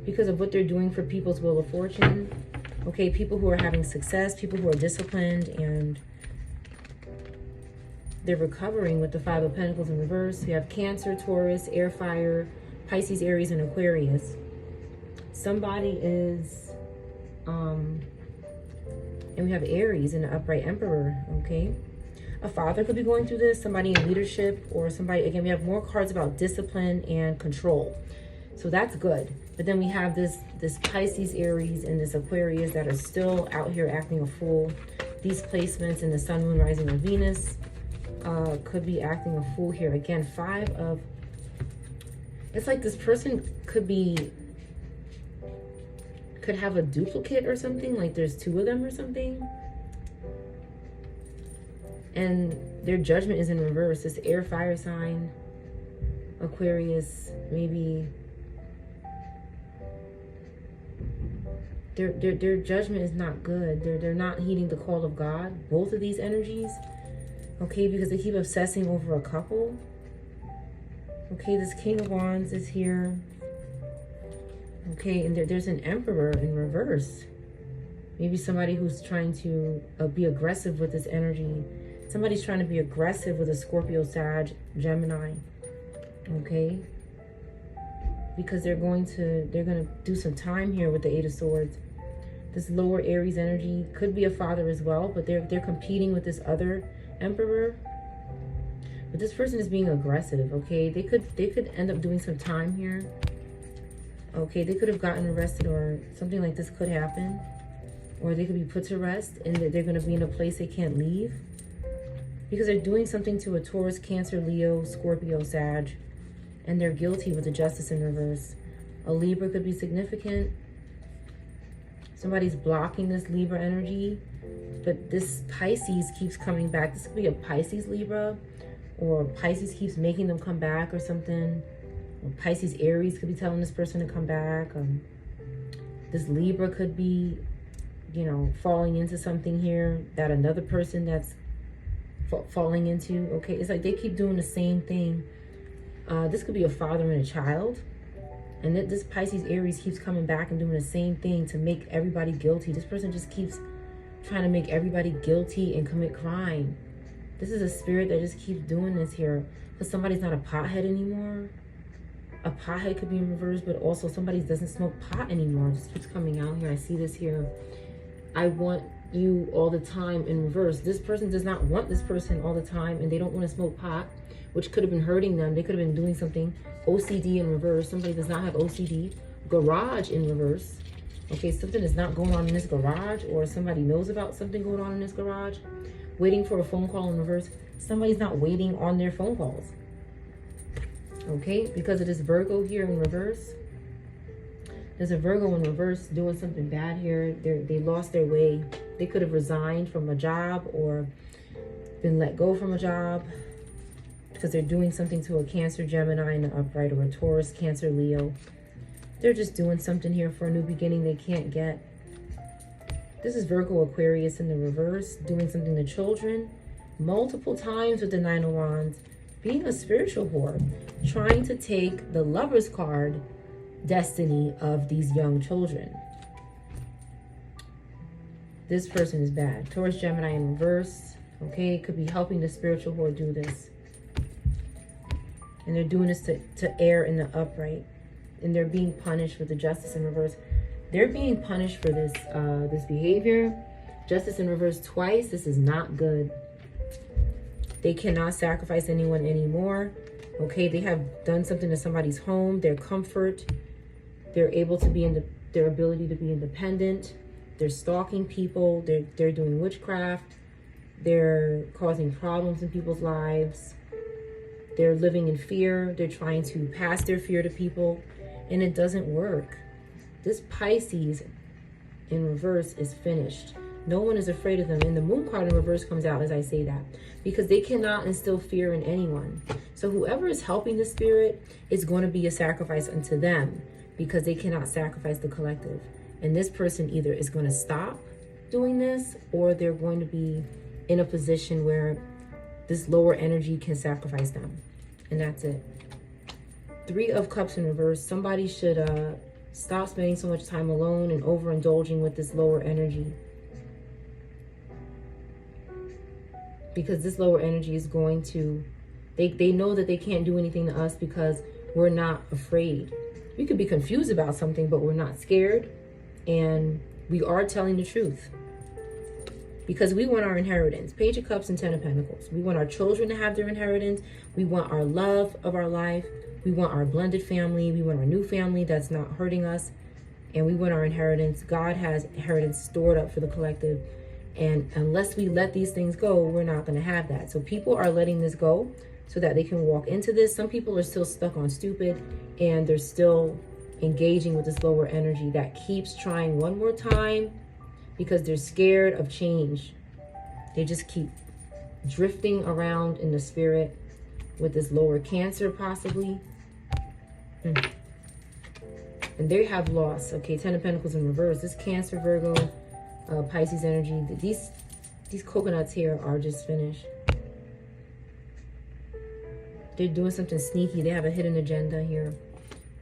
because of what they're doing for people's wheel of fortune. Okay, people who are having success, people who are disciplined, and they're recovering with the Five of Pentacles in reverse. You have Cancer, Taurus, Air, Fire, Pisces, Aries, and Aquarius. Somebody is, and we have Aries and the upright Emperor, okay? A father could be going through this, somebody in leadership, or somebody, again, we have more cards about discipline and control. So that's good. But then we have this Pisces, Aries, and this Aquarius that are still out here acting a fool. These placements in the Sun, Moon, Rising, or Venus could be acting a fool here. Again, it's like this person could have a duplicate or something, like there's two of them or something. And their judgment is in reverse. This air, fire sign, Aquarius, maybe their judgment is not good. They're not heeding the call of God, both of these energies, okay, because they keep obsessing over a couple. Okay, this King of Wands is here. Okay, and there's an Emperor in reverse. Maybe somebody who's trying to be aggressive with this energy. Somebody's trying to be aggressive with a Scorpio, Sag, Gemini. Okay, because they're gonna do some time here with the Eight of Swords. This lower Aries energy could be a father as well, but they're competing with this other Emperor. But this person is being aggressive, okay? They could end up doing some time here. Okay, they could have gotten arrested, or something like this could happen. Or they could be put to rest and they're going to be in a place they can't leave. Because they're doing something to a Taurus, Cancer, Leo, Scorpio, Sag. And they're guilty with the Justice in reverse. A Libra could be significant. Somebody's blocking this Libra energy. But this Pisces keeps coming back. This could be a Pisces Libra. Or Pisces keeps making them come back or something. Or Pisces Aries could be telling this person to come back. This Libra could be, you know, falling into something here that another person that's falling into. Okay, it's like they keep doing the same thing. This could be a father and a child. And this Pisces Aries keeps coming back and doing the same thing to make everybody guilty. This person just keeps trying to make everybody guilty and commit crime. This is a spirit that just keeps doing this here. Because somebody's not a pothead anymore. A pothead could be in reverse, but also somebody doesn't smoke pot anymore. It just keeps coming out here. I see this here. I want you all the time in reverse. This person does not want this person all the time, and they don't want to smoke pot, which could have been hurting them. They could have been doing something. OCD in reverse. Somebody does not have OCD. Garage in reverse. Okay, something is not going on in this garage, or somebody knows about something going on in this garage. Waiting for a phone call in reverse. Somebody's not waiting on their phone calls. Okay, because of this Virgo here in reverse. There's a Virgo in reverse doing something bad here. They lost their way. They could have resigned from a job or been let go from a job because they're doing something to a Cancer, Gemini in the upright, or a Taurus, Cancer, Leo. They're just doing something here for a new beginning they can't get. This is Virgo, Aquarius in the reverse, doing something to children multiple times with the Nine of Wands, being a spiritual whore, trying to take the Lover's card destiny of these young children. This person is bad. Taurus, Gemini in reverse, okay, could be helping the spiritual whore do this. And they're doing this to air in the upright. And they're being punished with the Justice in reverse. They're being punished for this this behavior. Justice in reverse twice. This is not good. They cannot sacrifice anyone anymore. Okay, they have done something to somebody's home, their comfort. They're able to be their ability to be independent. They're stalking people. They're doing witchcraft. They're causing problems in people's lives. They're living in fear. They're trying to pass their fear to people, and it doesn't work. This Pisces in reverse is finished. No one is afraid of them. And the Moon card in reverse comes out as I say that, because they cannot instill fear in anyone. So whoever is helping the spirit is going to be a sacrifice unto them, because they cannot sacrifice the collective. And this person either is going to stop doing this, or they're going to be in a position where this lower energy can sacrifice them. And that's it. 3 of Cups in reverse. Somebody should stop spending so much time alone and overindulging with this lower energy. Because this lower energy is going to, they know that they can't do anything to us because we're not afraid. We could be confused about something, but we're not scared. And we are telling the truth. Because we want our inheritance. Page of Cups and 10 of Pentacles. We want our children to have their inheritance. We want our love of our life. We want our blended family. We want our new family that's not hurting us. And we want our inheritance. God has inheritance stored up for the collective. And unless we let these things go, we're not going to have that. So people are letting this go so that they can walk into this. Some people are still stuck on stupid, and they're still engaging with this lower energy that keeps trying one more time because they're scared of change. They just keep drifting around in the spirit with this lower Cancer possibly. And they have lost. Okay, 10 of Pentacles in reverse. This Cancer, Virgo, Pisces energy. These coconuts here are just finished. They're doing something sneaky. They have a hidden agenda here.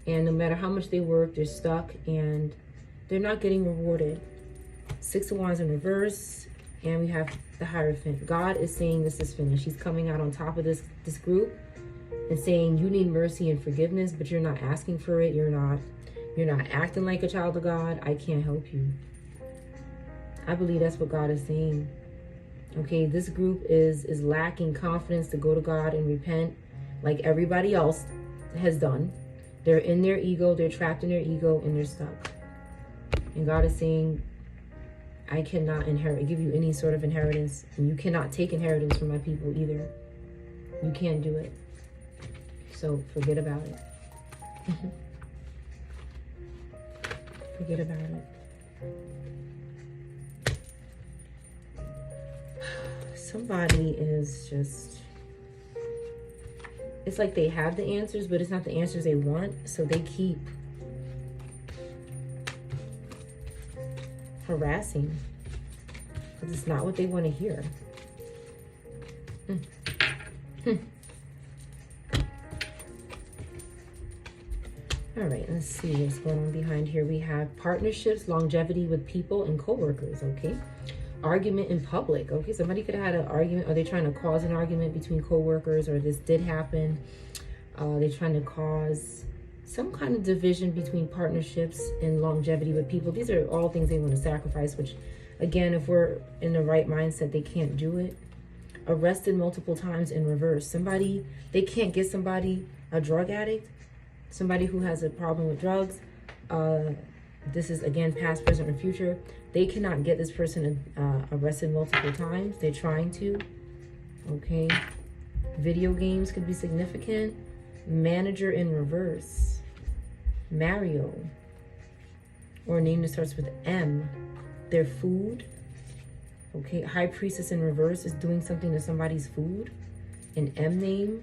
And no matter how much they work, they're stuck and they're not getting rewarded. 6 of Wands in reverse. And we have the Hierophant. God is saying this is finished. He's coming out on top of this group and saying you need mercy and forgiveness, but you're not asking for it. You're not acting like a child of God. I can't help you. I believe that's what God is saying. Okay, this group is lacking confidence to go to God and repent like everybody else has done. They're in their ego, they're trapped in their ego, and they're stuck. And God is saying, I cannot give you any sort of inheritance. And you cannot take inheritance from my people either. You can't do it. So forget about it. Forget about it. Somebody is just, it's like they have the answers, but it's not the answers they want. So they keep harassing because it's not what they want to hear. All right, let's see what's going on behind here. We have partnerships, longevity with people and co-workers, okay? Argument in public, okay? Somebody could have had an argument. Are they trying to cause an argument between co-workers, or this did happen? They're trying to cause some kind of division between partnerships and longevity with people. These are all things they want to sacrifice, which, again, if we're in the right mindset, they can't do it. Arrested multiple times in reverse. Somebody, they can't get somebody, a drug addict, somebody who has a problem with drugs. This is, again, past, present, or future. They cannot get this person arrested multiple times. They're trying to. Okay. Video games could be significant. Manager in reverse. Mario. Or a name that starts with M. Their food. Okay. High Priestess in reverse is doing something to somebody's food. An M name.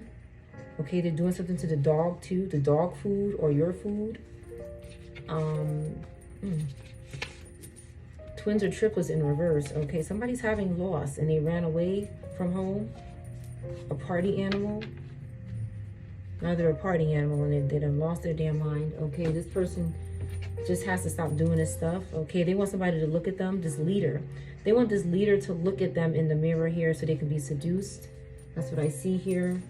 Okay. They're doing something to the dog too. The dog food or your food. Twins or triplets in reverse. Okay, somebody's having loss and they ran away from home. A party animal. Now they're a party animal and they done lost their damn mind. Okay, this person just has to stop doing this stuff. Okay, they want somebody to look at them. This leader. They want this leader to look at them in the mirror here so they can be seduced. That's what I see here.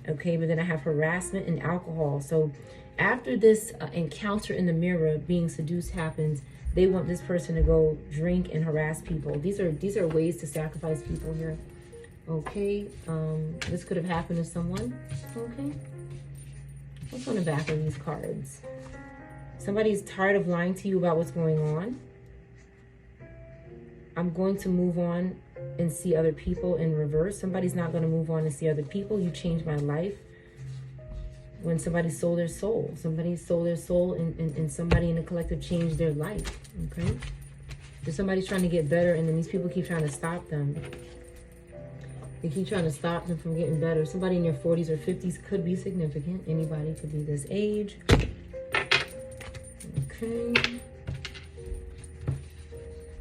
Okay, but then I have harassment and alcohol. So after this encounter in the mirror, being seduced happens, they want this person to go drink and harass people. These are ways to sacrifice people here. Okay, this could have happened to someone. Okay, what's on the back of these cards? Somebody's tired of lying to you about what's going on. I'm going to move on and see other people in reverse. Somebody's not going to move on and see other people. You changed my life. When somebody sold their soul. Somebody sold their soul and somebody in the collective changed their life. Okay? There's somebody trying to get better and then these people keep trying to stop them. They keep trying to stop them from getting better. Somebody in their 40s or 50s could be significant. Anybody could be this age. Okay.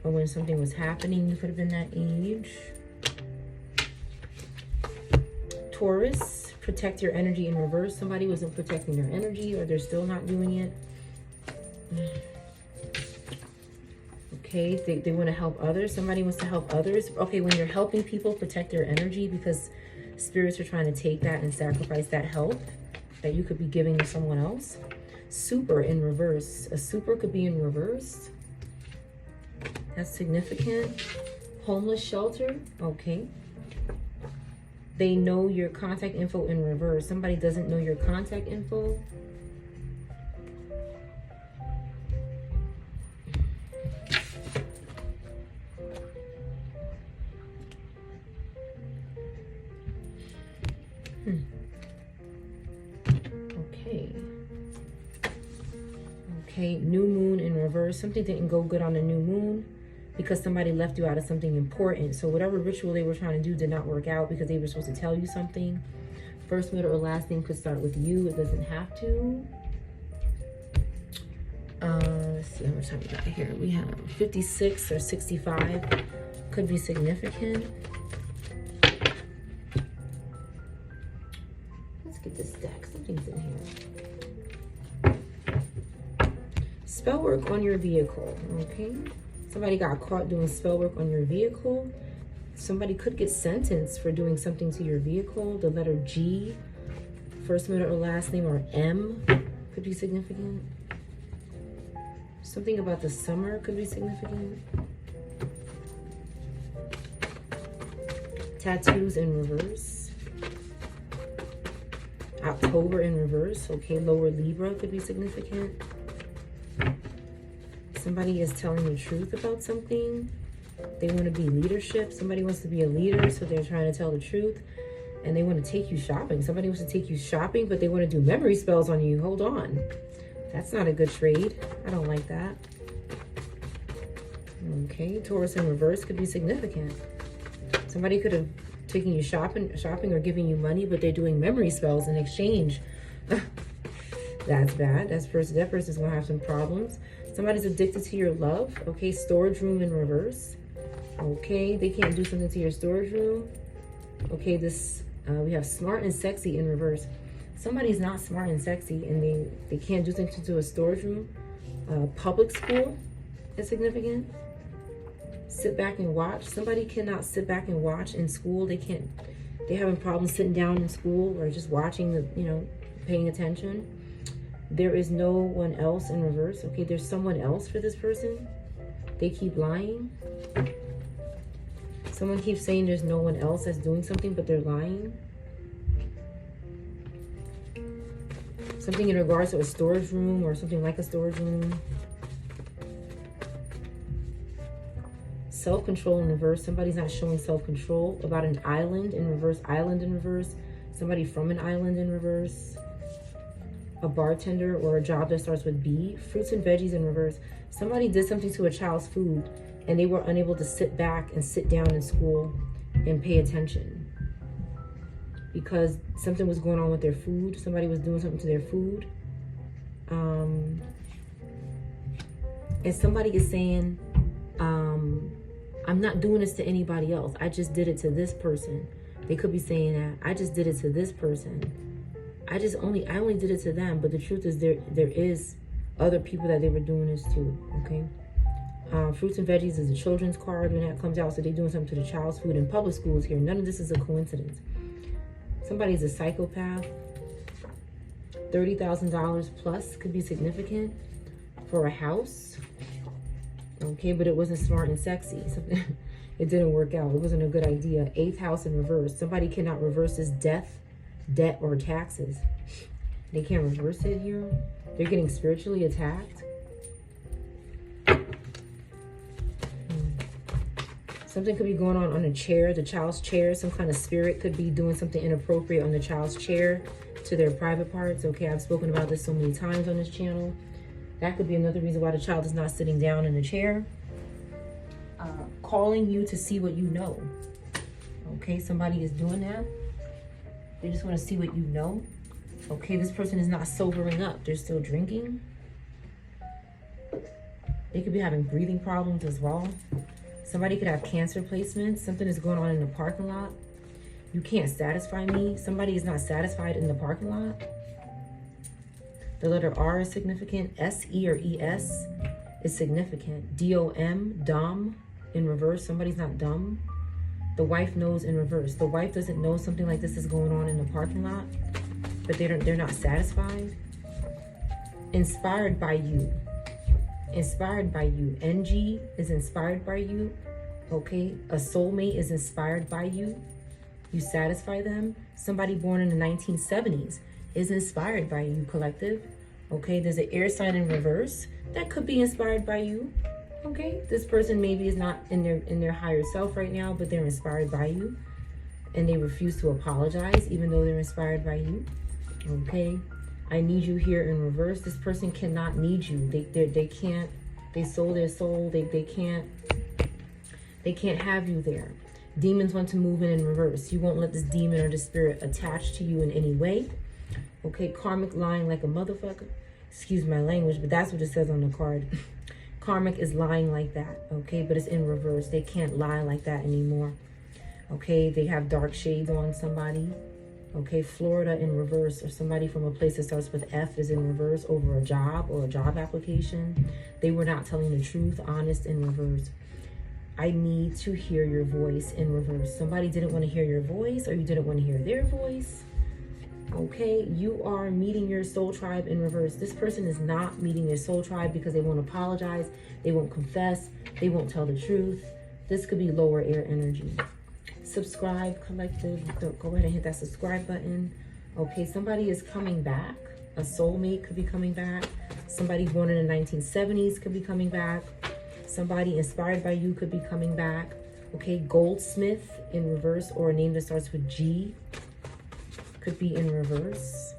or when something was happening. You could have been that age. Taurus, protect your energy in reverse. Somebody wasn't protecting their energy, or they're still not doing it. Okay, they want to help others. Somebody wants to help others. Okay, when you're helping people, protect their energy, because spirits are trying to take that and sacrifice that help that you could be giving to someone else. Super in reverse. A super could be in reverse. That's significant. Homeless shelter. Okay. They know your contact info in reverse. Somebody doesn't know your contact info. Okay, new moon in reverse. Something didn't go good on the new moon because somebody left you out of something important. So whatever ritual they were trying to do did not work out because they were supposed to tell you something. First, middle, or last name could start with you. It doesn't have to. Let's see how much time we got here. We have 56 or 65. Could be significant. Let's get this deck. Something's in here. Spell work on your vehicle, okay? Somebody got caught doing spell work on your vehicle. Somebody could get sentenced for doing something to your vehicle. The letter G, first, middle, or last name, or M could be significant. Something about the summer could be significant. Tattoos in reverse. October in reverse, okay? Lower Libra could be significant. Somebody is telling the truth about something. They want to be leadership. Somebody wants to be a leader, so they're trying to tell the truth. And they want to take you shopping. Somebody wants to take you shopping, but they want to do memory spells on you. Hold on. That's not a good trade. I don't like that. Okay, Taurus in reverse could be significant. Somebody could have taken you shopping or giving you money, but they're doing memory spells in exchange. That's bad. That person's going to have some problems. Somebody's addicted to your love. Okay, storage room in reverse. Okay, they can't do something to your storage room. Okay, we have smart and sexy in reverse. Somebody's not smart and sexy, and they can't do something to a storage room. Public school is significant. Sit back and watch. Somebody cannot sit back and watch in school. They're having problems sitting down in school or just watching, paying attention. There is no one else in reverse. Okay, there's someone else for this person. They keep lying. Someone keeps saying there's no one else that's doing something, but they're lying. Something in regards to a storage room or something like a storage room. Self-control in reverse. Somebody's not showing self-control. About an island in reverse. Island in reverse. Somebody from an island in reverse. A bartender or a job that starts with B. Fruits and veggies in reverse. Somebody did something to a child's food and they were unable to sit back and sit down in school and pay attention because something was going on with their food. Somebody was doing something to their food. And somebody is saying, I'm not doing this to anybody else. I just did it to this person. They could be saying that. I just did it to this person. I only did it to them, but the truth is there is other people that they were doing this to, okay? Fruits and veggies is a children's card when that comes out, so they're doing something to the child's food in public schools here. None of this is a coincidence. Somebody's a psychopath. $30,000 plus could be significant for a house, okay? But it wasn't smart and sexy. It didn't work out. It wasn't a good idea. 8th house in reverse. Somebody cannot reverse this death, debt, or taxes. They can't reverse it here. They're getting spiritually attacked. Something could be going on a chair, the child's chair. Some kind of spirit could be doing something inappropriate on the child's chair to their private parts. Okay, I've spoken about this so many times on this channel. That could be another reason why the child is not sitting down in a chair. Calling you to see what you know. Okay, somebody is doing that. They just want to see what you know. Okay, this person is not sobering up. They're still drinking. They could be having breathing problems as well. Somebody could have cancer placements. Something is going on in the parking lot. You can't satisfy me. Somebody is not satisfied in the parking lot. The letter R is significant. S-E or E-S is significant. D-O-M, dumb, in reverse. Somebody's not dumb. The wife knows in reverse. The wife doesn't know something like this is going on in the parking lot, but they're not satisfied. Inspired by you. Inspired by you. NG is inspired by you. Okay. A soulmate is inspired by you. You satisfy them. Somebody born in the 1970s is inspired by you, collective. Okay. There's an air sign in reverse that could be inspired by you. Okay. This person maybe is not in their higher self right now, but they're inspired by you. And they refuse to apologize even though they're inspired by you. Okay. I need you here in reverse. This person cannot need you. They can't. They sold their soul. They can't have you there. Demons want to move in reverse. You won't let this demon or the spirit attach to you in any way. Okay, karmic lying like a motherfucker. Excuse my language, but that's what it says on the card. Karmic is lying like that. Okay, but it's in reverse. They can't lie like that anymore. Okay, they have dark shades on somebody. Okay, Florida in reverse, or somebody from a place that starts with F is in reverse over a job or a job application. They were not telling the truth, honest in reverse. I need to hear your voice in reverse. Somebody didn't want to hear your voice, or you didn't want to hear their voice. Okay, you are meeting your soul tribe in reverse. This person is not meeting their soul tribe because they won't apologize, they won't confess, they won't tell the truth. This could be lower air energy. Subscribe, collective. Go ahead and hit that subscribe button. Okay, somebody is coming back. A soulmate could be coming back. Somebody born in the 1970s could be coming back. Somebody inspired by you could be coming back. Okay, goldsmith in reverse, or a name that starts with G could be in reverse.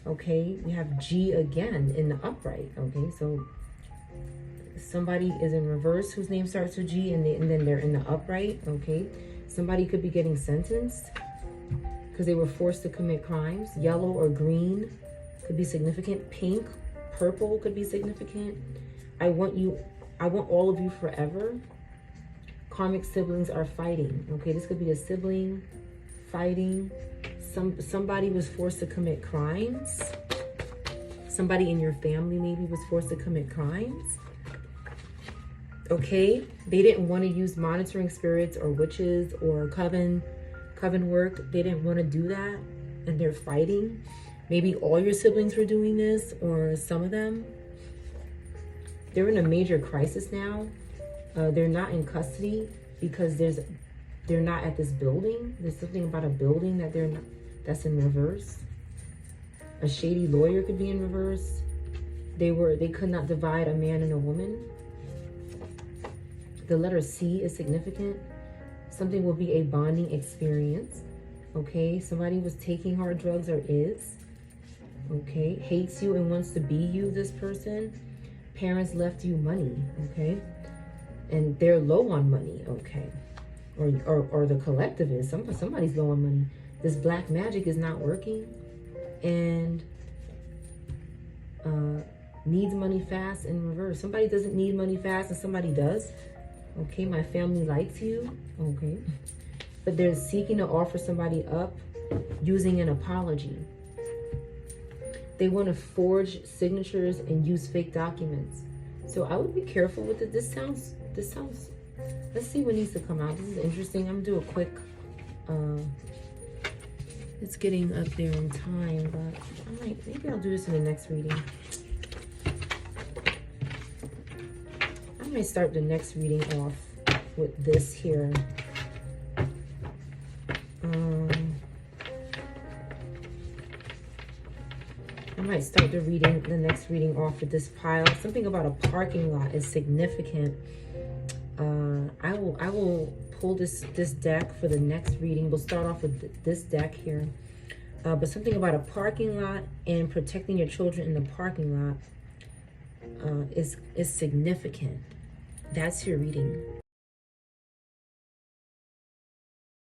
Okay, we have G again in the upright. Okay, so somebody is in reverse whose name starts with G, and then they're in the upright. Okay, somebody could be getting sentenced because they were forced to commit crimes. Yellow or green could be significant. Pink, purple could be significant. I want all of you forever. Karmic siblings are fighting. Okay, this could be a sibling fighting. Somebody was forced to commit crimes. Somebody in your family maybe was forced to commit crimes. Okay, they didn't want to use monitoring spirits or witches or coven work. They didn't want to do that, and they're fighting. Maybe all your siblings were doing this, or some of them. They're in a major crisis now. They're not in custody because they're not at this building. There's something about a building that that's in reverse. A shady lawyer could be in reverse. They could not divide a man and a woman. The letter C is significant. Something will be a bonding experience. Okay, somebody was taking hard drugs or is. Okay, hates you and wants to be you, this person. Parents left you money, okay? And they're low on money, okay? Or the collective is. Somebody's low on money. This black magic is not working. And needs money fast in reverse. Somebody doesn't need money fast and somebody does. Okay, my family likes you. Okay. But they're seeking to offer somebody up using an apology. They want to forge signatures and use fake documents. So I would be careful with it. This sounds, let's see what needs to come out. This is interesting. I'm gonna do a quick, it's getting up there in time, but maybe I'll do this in the next reading. I might start the next reading off with this here. I might start the next reading off with this pile. Something about a parking lot is significant. I will pull this deck for the next reading. We'll start off with this deck here. But something about a parking lot and protecting your children in the parking lot is significant. That's your reading.